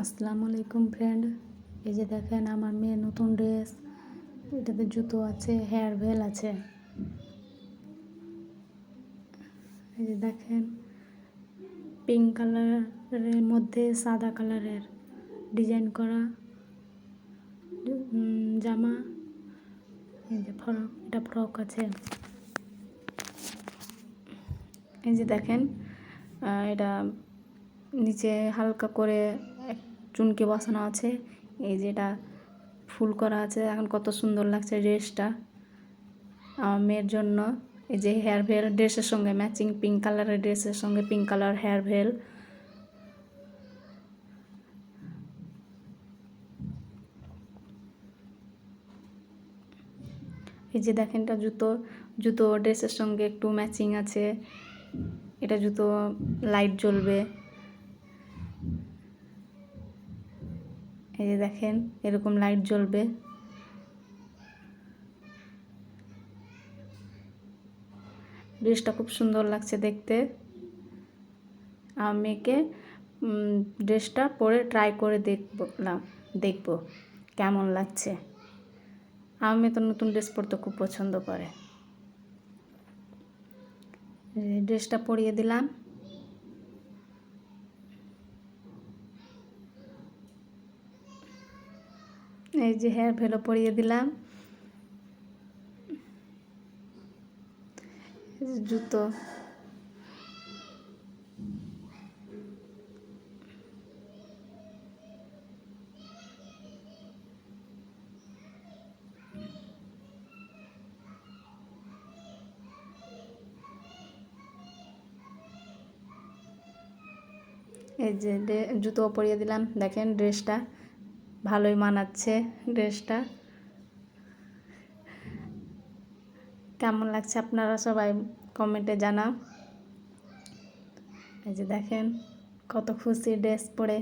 আসসালামু আলাইকুম ফ্রেন্ড। এই যে দেখেন আমার মেয়ের নতুন ড্রেস, এটাতে জুতো আছে, হেয়ার বেল আছে। এই যে দেখেন পিঙ্ক কালারের মধ্যে সাদা কালারের ডিজাইন করা জামা। এই যে এটা ফ্রক আছে। এই যে দেখেন এটা নিচে হালকা করে চুনকে বসানো আছে। এই যে এটা ফুল করা আছে। এখন কত সুন্দর লাগছে ড্রেসটা আমার মেয়ের জন্য। এই যে হেয়ার ভেল ড্রেসের সঙ্গে ম্যাচিং, পিঙ্ক কালারের ড্রেসের সঙ্গে পিঙ্ক কালার হেয়ার ভেল। এই যে দেখেন এটা জুতো ড্রেসের সঙ্গে একটু ম্যাচিং আছে। এটা জুতো লাইট জ্বলবে। এই যে দেখেন এরকম লাইট জ্বলবে। ড্রেসটা খুব সুন্দর লাগছে দেখতে। আমার মেয়েকে ড্রেসটা পরে ট্রাই করে দেখবো কেমন লাগছে। আমার মেয়ে তো নতুন ড্রেস পরতে খুব পছন্দ করে। ড্রেসটা পরিয়ে দিলাম। এই যে হেয়ার ভেলও পরিয়ে দিলাম। জুতো এই যে জুতো পরিয়ে দিলাম। দেখেন ড্রেসটা ভালোই মানাচ্ছে। ড্রেসটা কেমন লাগছে আপনারা সবাই কমেন্টে জানাও। এই যে দেখেন কত খুশি ড্রেস পরে।